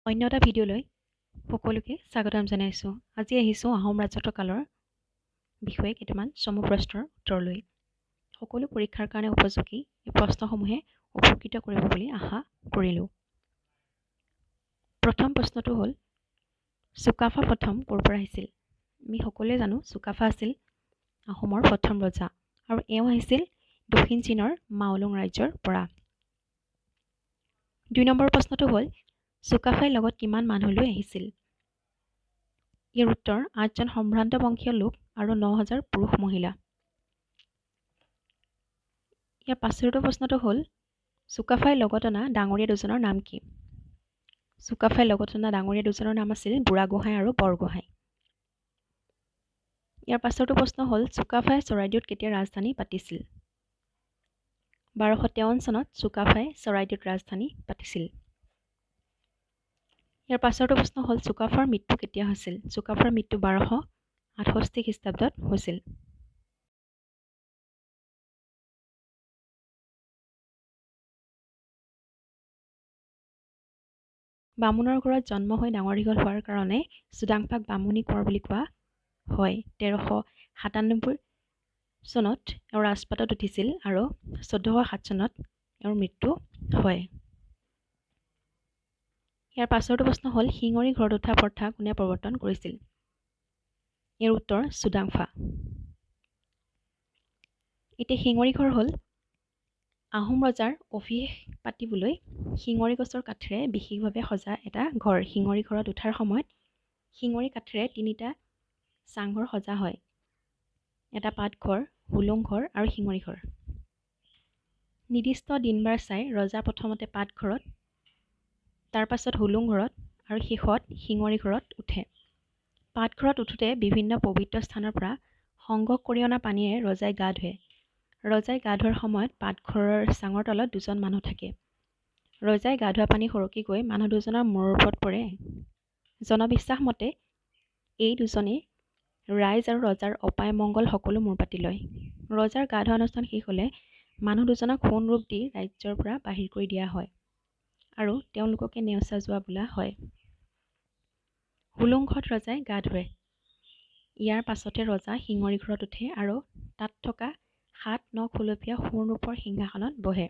অন্য এটা ভিডিঅ'লৈ সকলোকে স্বাগতম জনাইছোঁ। আজি আহিছোঁ আহোম ৰাজত্ব কালৰ বিষয়ে কেইটামান চমু প্ৰশ্নৰ উত্তৰ লৈ। সকলো পৰীক্ষাৰ কাৰণে উপযোগী এই প্ৰশ্নসমূহে উপকৃত কৰিব বুলি আশা কৰিলোঁ। প্ৰথম প্ৰশ্নটো হ'ল চুকাফা প্ৰথম ক'ৰ পৰা আহিছিল? আমি সকলোৱে জানো চুকাফা আছিল আহোমৰ প্ৰথম ৰজা আৰু এওঁ আহিছিল দক্ষিণ চীনৰ মাওলুং ৰাজ্যৰ পৰা। ২ নম্বৰ প্ৰশ্নটো হ'ল চুকাফাই লগত কিমান মানুহ লৈ আহিছিল? ইয়াৰ উত্তৰ ৮জন সম্ভ্ৰান্ত বংশীয় লোক আৰু ৯,০০০ পুৰুষ মহিলা। ইয়াৰ পাছৰটো প্ৰশ্নটো হ'ল চুকাফাই লগত অনা ডাঙৰীয়া দুজনৰ নাম কি? চুকাফাই লগত অনা ডাঙৰীয়া দুজনৰ নাম আছিল বুঢ়াগোহাঁই আৰু বৰগোহাঁই। ইয়াৰ পাছৰটো প্ৰশ্ন হ'ল চুকাফাই চৰাইদেউত কেতিয়া ৰাজধানী পাতিছিল? ১২৫৩ চনত চুকাফাই চৰাইদেউত ৰাজধানী পাতিছিল। ইয়াৰ পাছৰটো প্ৰশ্ন হ'ল চুকাফাৰ মৃত্যু কেতিয়া হৈছিল? চুকাফাৰ মৃত্যু ১২৬৮ খ্ৰীষ্টাব্দত হৈছিল। বামুণৰ ঘৰত জন্ম হৈ ডাঙৰ দীঘল হোৱাৰ কাৰণে চুডাংফাক বামুণী কোঁৱৰ বুলি কোৱা হয়। ১৩৯৭ চনত এওঁ ৰাজপাটত উঠিছিল আৰু ১৪০৭ চনত এওঁৰ মৃত্যু হয়। ইয়াৰ পাছৰটো প্ৰশ্ন হ'ল শিঙৰি ঘৰত উঠা প্ৰথা কোনে প্ৰৱৰ্তন কৰিছিল? ইয়াৰ উত্তৰ চুডাংফা। এতিয়া শিঙৰি ঘৰ হ'ল আহোম ৰজাৰ অভিষেক পাতিবলৈ শিঙৰি গছৰ কাঠেৰে বিশেষভাৱে সজা এটা ঘৰ। শিঙৰি ঘৰত উঠাৰ সময়ত শিঙৰি কাঠেৰে ৩টা চাংঘৰ সজা হয়। এটা পাতঘৰ, হুলুং ঘৰ আৰু শিঙৰি ঘৰ। নিৰ্দিষ্ট দিন-বাৰ চাই ৰজা প্ৰথমতে পাতঘৰত, তাৰ পাছত হুলুং ঘৰত আৰু শেষত শিঙৰি ঘৰত উঠে। পাতঘৰত উঠোতে বিভিন্ন পবিত্ৰ স্থানৰ পৰা সংগ্ৰহ কৰি অনা পানীৰে ৰজাই গা ধুৱে। ৰজাই গা ধোৱাৰ সময়ত পাতঘৰৰ চাঙৰ তলত দুজন মানুহ থাকে। ৰজাই গা ধোৱা পানী সৰকি গৈ মানুহ দুজনৰ মূৰৰ ওপৰত পৰে। জনবিশ্বাস মতে এই দুজনেই ৰাইজ আৰু ৰজাৰ অপায় মংগল সকলো মূৰ পাতি লয়। ৰজাৰ গা ধোৱা অনুষ্ঠান শেষ হ'লে মানুহ দুজনক সোণ ৰূপ দি ৰাজ্যৰ পৰা বাহিৰ কৰি দিয়া হয় আৰু তেওঁলোককে নেওচা যোৱা বোলা হয়। হুলুং ঘৰত ৰজাই গা ধুৱে। ইয়াৰ পাছতে ৰজা শিঙৰি ঘৰত উঠে আৰু তাত থকা ৭-৯ খুলপীয়া সোণ ৰূপৰ সিংহাসনত বহে।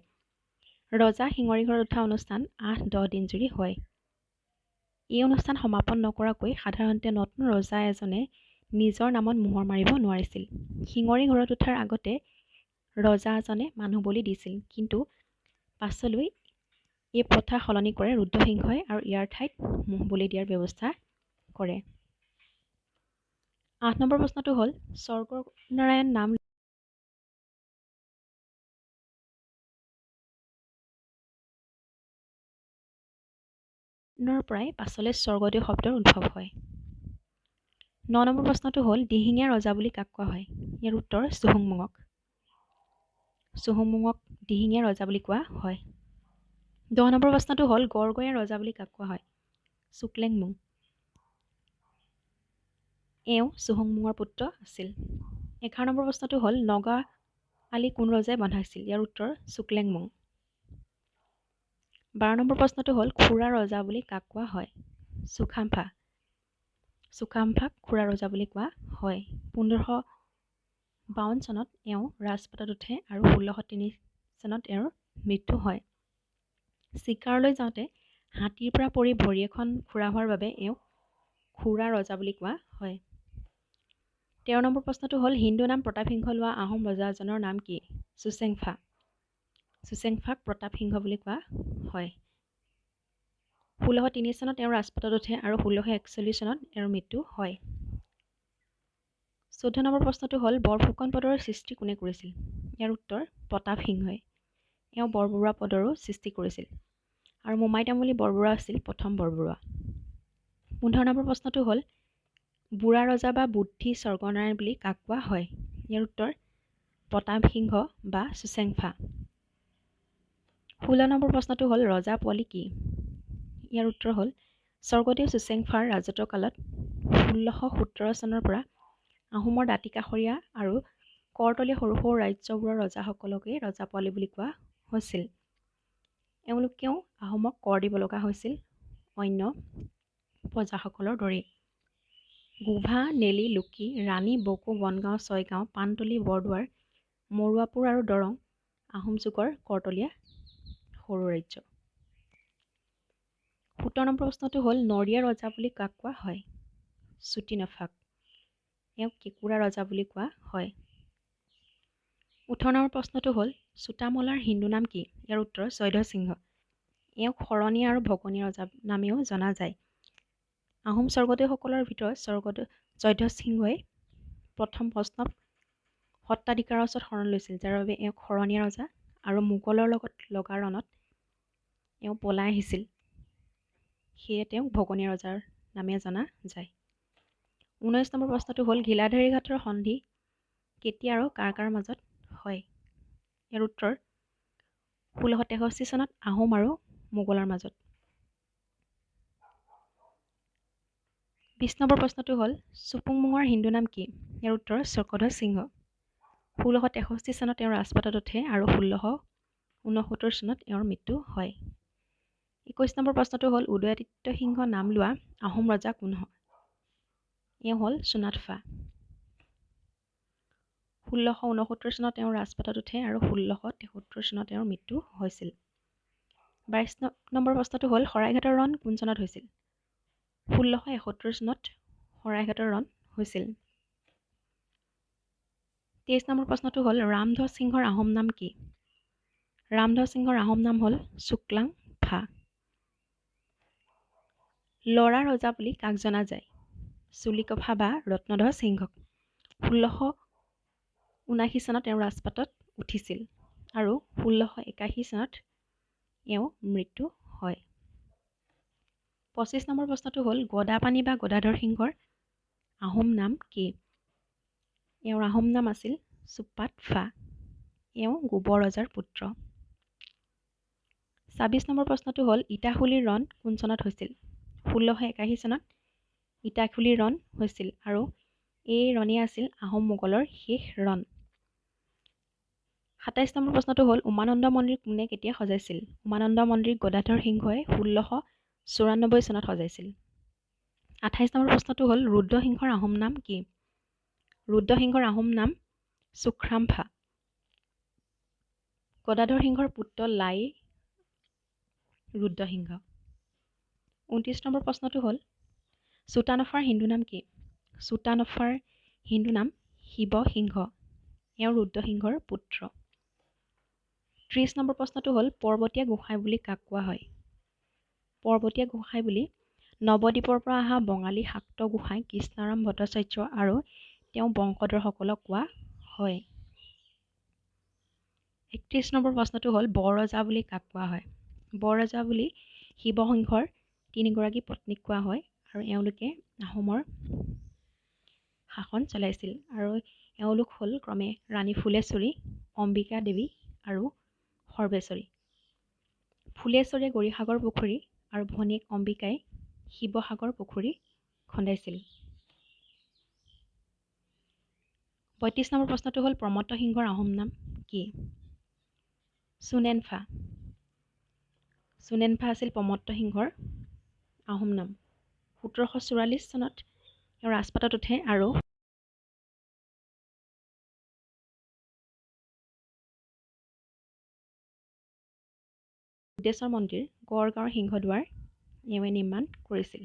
ৰজা শিঙৰি ঘৰত উঠা অনুষ্ঠান ৮-১০ দিন জুৰি হয়। এই অনুষ্ঠান সমাপন নকৰাকৈ সাধাৰণতে নতুন ৰজা এজনে নিজৰ নামত মোহৰ মাৰিব নোৱাৰিছিল। শিঙৰি ঘৰত উঠাৰ আগতে ৰজা এজনে মানুহ বলি দিছিল, কিন্তু পাছলৈ এই প্ৰথা সলনি কৰে ৰুদ্ৰসিংহই আৰু ইয়াৰ ঠাইত মোহ বলি দিয়াৰ ব্যৱস্থা কৰে। ৮ নম্বৰ প্ৰশ্নটো হ'ল স্বৰ্গনাৰায়ণ নাম ৰ পৰাই পাছলৈ স্বৰ্গদেউ শব্দৰ উদ্ভৱ হয়। ৯ নম্বৰ প্ৰশ্নটো হ'ল দিহিঙীয়া ৰজা বুলি কাক কোৱা হয়? ইয়াৰ উত্তৰ চুহুংমুঙক। চুহুংমুঙক দিহিঙীয়া ৰজা বুলি কোৱা হয়। ১০ নম্বৰ প্ৰশ্নটো হ'ল গড়গঞা ৰজা বুলি কাক কোৱা হয়? চুকলেংমুং। এওঁ চুহুংমুঙৰ পুত্ৰ আছিল। ১১ নম্বৰ প্ৰশ্নটো হ'ল নগা আলি কোন ৰজাই বন্ধাইছিল? ইয়াৰ উত্তৰ চুকলেংমুং। ১২ নম্বৰ প্ৰশ্নটো হ'ল খুৰা ৰজা বুলি কাক কোৱা হয়? চুকাফা। চুকাফাক খুৰা ৰজা বুলি কোৱা হয়। ১৫৫২ চনত এওঁ ৰাজপাটত উঠে আৰু ১৬০৩ চনত এওঁৰ মৃত্যু হয়। চিকাৰলৈ যাওঁতে হাতীৰ পৰা পৰি ভৰি এখন খুৰা হোৱাৰ বাবে এওঁক খুৰা ৰজা বুলি কোৱা হয়। ১৩ নম্বৰ প্ৰশ্নটো হ'ল হিন্দু নাম প্ৰতাপসিংহ লোৱা আহোম ৰজাজনৰ নাম কি? চুচেংফা। চুচেংফাক প্ৰতাপসিংহ বুলি কোৱা হয়। ১৬০৩ চনত এওঁ ৰাজপাটত উঠে আৰু ১৬৪১ চনত এওঁৰ মৃত্যু হয়। ১৪ নম্বৰ প্ৰশ্নটো হ'ল বৰফুকন পদৰ সৃষ্টি কোনে কৰিছিল? ইয়াৰ উত্তৰ প্ৰতাপসিংহই। এওঁ বৰবৰুৱা পদৰো সৃষ্টি কৰিছিল আৰু মোমাই তামুলী বৰবৰুৱা আছিল প্ৰথম বৰবৰুৱা। ১৫ নম্বৰ প্ৰশ্নটো হ'ল বুঢ়া ৰজা বা বুদ্ধি স্বৰ্গনাৰায়ণ বুলি কাক কোৱা হয়? ইয়াৰ উত্তৰ প্ৰতাপসিংহ বা চুচেংফা। ১৬ নম্বৰ প্ৰশ্নটো হ'ল ৰজা পোৱালি কি? ইয়াৰ উত্তৰ হ'ল স্বৰ্গদেউ চুচেংফাৰ ৰাজত্ব কালত ১৬১৭ চনৰ পৰা আহোমৰ দাঁতি কাষৰীয়া আৰু কৰতলীয়া সৰু সৰু ৰাজ্যবোৰৰ ৰজাসকলকে ৰজা পোৱালি বুলি কোৱা হৈছিল। এওঁলোকেও আহোমক কৰ দিব লগা হৈছিল অন্য প্ৰজাসকলৰ দৰেই। গোভা, নেলি, লুকি, ৰাণী, বকো, বনগাঁও, ছয়গাঁও, পানতলী, বৰদুৱাৰ, মৰুৱাপুৰ আৰু দৰং আহোম যুগৰ কৰ্তলীয়া সৰু ৰাজ্য। 17 নম্বৰ প্ৰশ্নটো হ'ল নৰিয়া ৰজা বুলি কাক কোৱা হয়? চুটিনফাক। এওঁক কেঁকুৰা ৰজা বুলি কোৱা হয়। 18 নম্বৰ প্ৰশ্নটো হ'ল চুটামলাৰ হিন্দু নাম কি? ইয়াৰ উত্তৰ জয়ধ্বজ সিংহ। এওঁক শৰণীয়া আৰু ভগনীয়া ৰজা নামেও জনা যায়। আহোম স্বৰ্গদেউসকলৰ ভিতৰত জয়ধ্বজ সিংহই প্ৰথম বৈষ্ণৱ সত্ৰাধিকাৰৰ ওচৰত শৰণ লৈছিল, যাৰ বাবে এওঁক শৰণীয়া ৰজা আৰু মোগলৰ লগত লগা ৰণত এওঁ পলাই আহিছিল, সেয়ে তেওঁক ভগনীয়া ৰজাৰ নামে জনা যায়। 19 নম্বৰ প্ৰশ্নটো হ'ল ঘিলাধাৰী ঘাটৰ সন্ধি কেতিয়া আৰু কাৰ কাৰ মাজত হয়? ইয়াৰ উত্তৰ 1663 চনত আহোম আৰু মোগলৰ মাজত। 20 নম্বৰ প্ৰশ্নটো হ'ল চুপুংমুঙৰ হিন্দু নাম কি? ইয়াৰ উত্তৰ চক্ৰধ্বজ সিংহ। 1663 চনত তেওঁ ৰাজপাটত উঠে আৰু 1669 চনত এওঁৰ মৃত্যু হয়। 21 নম্বৰ প্ৰশ্নটো হ'ল উদয়াদিত্য সিংহ নাম লোৱা আহোম ৰজা কোন হয়? এওঁ হ'ল চুনাতফা। 1669 চনত তেওঁ ৰাজপাটত উঠে আৰু 1673 চনত তেওঁৰ মৃত্যু হৈছিল। 22 নম্বৰ প্ৰশ্নটো হ'ল শৰাইঘাটৰ ৰণ কোন চনত হৈছিল? 1671 চনত শৰাইঘাটৰ ৰণ হৈছিল। 23 নম্বৰ প্ৰশ্নটো হ'ল ৰামধ্বজ সিংহৰ আহোম নাম কি? ৰামধ্বজ সিংহৰ আহোম নাম হ'ল চুক্লাংফা। লৰা ৰজা বুলি কাক জনা যায়? চুলিকফা বা ৰত্নধ্বজ সিংহক। 1679 চনত তেওঁ ৰাজপাটত উঠিছিল আৰু 1681 চনত এওঁ মৃত্যু হয়। 25 নম্বৰ প্ৰশ্নটো হ'ল গদাপাণি বা গদাধৰ সিংহৰ আহোম নাম কি? এওঁৰ আহোম নাম আছিল চুপাতফা। এওঁ গোবৰ ৰজাৰ পুত্ৰ। 26 নম্বৰ প্ৰশ্নটো হ'ল ইটাখুলিৰ ৰণ কোন চনত হৈছিল? 1681 চনত ইটাখুলিৰ ৰণ হৈছিল আৰু এই ৰণেই আছিল আহোম মোগলৰ শেষ ৰণ। 27 নম্বৰ প্ৰশ্নটো হ'ল উমানন্দ মন্দিৰ কোনে কেতিয়া সজাইছিল? উমানন্দ মন্দিৰ গদাধৰ সিংহই 1694 চনত সজাইছিল। 28 নম্বৰ প্ৰশ্নটো হ'ল ৰুদ্ৰসিংহৰ আহোম নাম কি? ৰুদ্ৰসিংহৰ আহোম নাম চুখ্ৰামফা। গদাধৰ সিংহৰ পুত্ৰ লাই ৰুদ্ৰসিংহ। 29 নম্বৰ প্ৰশ্নটো হ'ল চুটানফাৰ হিন্দু নাম কি? চুটানফাৰ হিন্দু নাম শিৱসিংহ। এওঁ ৰুদ্ৰসিংহৰ পুত্ৰ। 30 নম্বৰ প্ৰশ্নটো হ'ল পৰ্বতীয়া গোসাঁই বুলি কাক কোৱা হয়? পৰ্বতীয়া গোসাঁই বুলি নৱদ্বীপৰ পৰা অহা বঙালী শাক্ত গোসাঁই কৃষ্ণাৰাম ভট্টাচাৰ্য আৰু তেওঁ বংশধৰসকলক কোৱা হয়। 31 নম্বৰ প্ৰশ্নটো হ'ল বৰৰজা বুলি কাক কোৱা হয়? বৰৰজা বুলি শিৱসিংহৰ 3গৰাকী পত্নীক কোৱা হয় আৰু এওঁলোকে আহোমৰ শাসন চলাইছিল আৰু এওঁলোক হ'ল ক্ৰমে ৰাণী ফুলেশ্বৰী, অম্বিকা দেৱী আৰু সৰ্বেশ্বৰী। ফুলেশ্বৰীয়ে গৌৰীসাগৰ পুখুৰী আৰু ভনীয়েক অম্বিকাই শিৱসাগৰ পুখুৰী খন্দাইছিল। 32 নম্বৰ প্ৰশ্নটো হ'ল প্ৰমত্ত সিংহৰ আহোম নাম কি? চুনেনফা। চুনেনফা আছিল প্ৰমত্ত সিংহৰ আহোম নাম। 1744 চনত তেওঁ ৰাজপাটত উঠে আৰু বুদ্ধেশ্বৰ মন্দিৰ গড়গাঁৱৰ সিংহদুৱাৰ এওঁৱে নিৰ্মাণ কৰিছিল।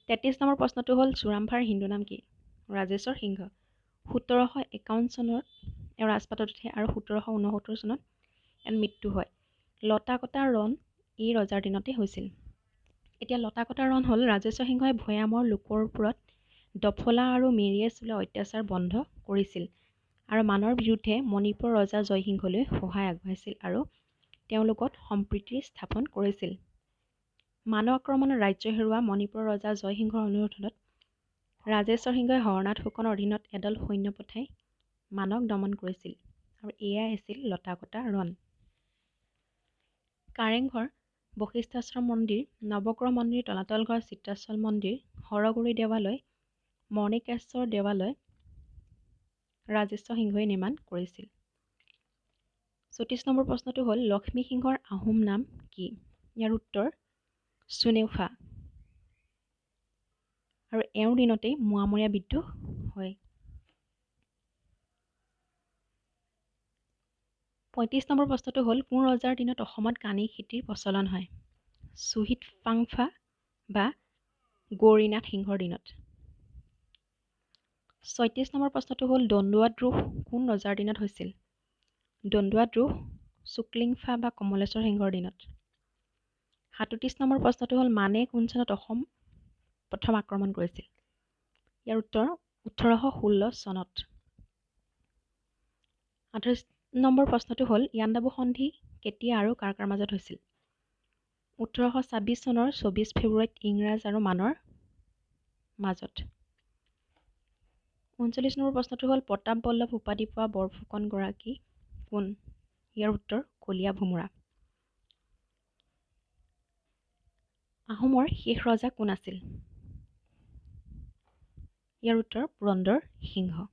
33 নম্বৰ প্ৰশ্নটো হ'ল চুৰামফাৰ হিন্দু নাম কি? ৰাজেশ্বৰ সিংহ। 1751 চনত এওঁ ৰাজপাটত উঠে আৰু 1769 চনত এওঁৰ মৃত্যু হয়। লতাকটা ৰণ এই ৰজাৰ দিনতে হৈছিল। এতিয়া লতাকটা ৰণ হ'ল ৰাজেশ্বৰ সিংহই ভৈয়ামৰ লোকৰ ওপৰত দফলা আৰু মিৰিয়ে চলোৱা অত্যাচাৰ বন্ধ কৰিছিল আৰু মানৰ বিৰুদ্ধে মণিপুৰৰ ৰজা জয়সিংহলৈ সহায় আগবঢ়াইছিল আৰু তেওঁলোকত সম্প্ৰীতি স্থাপন কৰিছিল। মান আক্ৰমণত ৰাজ্য হেৰুওৱা মণিপুৰৰ ৰজা জয়সিংহৰ অনুৰোধত ৰাজেশ্বৰ সিংহই হৰনাথ ফুকনৰ অধীনত এদল সৈন্য পঠাই মানক দমন কৰিছিল আৰু এয়াই আছিল লতাকটা ৰণ। কাৰেংঘৰ, বশিষ্ঠাশ্ৰম মন্দিৰ, নৱগ্ৰহ মন্দিৰ, তলাতল ঘৰ, চিত্ৰাচল মন্দিৰ, হৰগুৰি দেৱালয়, মণিকেশ্বৰ দেৱালয় ৰাজেশ্বৰ সিংহই নিৰ্মাণ কৰিছিল। 34 নম্বৰ প্ৰশ্নটো হ'ল লক্ষ্মী সিংহৰ আহোম নাম কি? ইয়াৰ উত্তৰ চুনেউফা আৰু এওঁৰ দিনতেই মোৱামৰীয়া বিদ্ৰোহ হয়। ৩৫ নম্বৰ প্ৰশ্নটো হ'ল কোন ৰজাৰ দিনত অসমত কানি খেতিৰ প্ৰচলন হয়? শ্বহীদ ফাংফা বা গৌৰীনাথ সিংহৰ দিনত। ৩৬ নম্বৰ প্ৰশ্নটো হ'ল দন্দুৱা দ্ৰোহ কোন ৰজাৰ দিনত হৈছিল? দন্দুৱা দ্ৰোহ শুক্লিংফা বা কমলেশ্বৰ সিংহৰ দিনত। ৩৭ নম্বৰ প্ৰশ্নটো হ'ল মানে কোন চনত অসম প্ৰথম আক্ৰমণ কৰিছিল? ইয়াৰ উত্তৰ ১৮১৬ চনত। ২৮ নম্বৰ প্ৰশ্নটো হ'ল ইয়াণ্ডাবু সন্ধি কেতিয়া আৰু কাৰ কাৰ মাজত হৈছিল? ১৮২৬ চনৰ ২৪ ফেব্ৰুৱাৰীত ইংৰাজ আৰু মানৰ মাজত। ৩৯ নম্বৰ প্ৰশ্নটো হ'ল প্ৰতাপ বল্লভ উপাধি পোৱা বৰফুকন গৰাকী কোন? ইয়াৰ উত্তৰ কলীয়া ভোমোৰা। আহোমৰ শেষ ৰজা কোন আছিল? ইয়াৰ উত্তৰ পুৰন্দৰ সিংহ।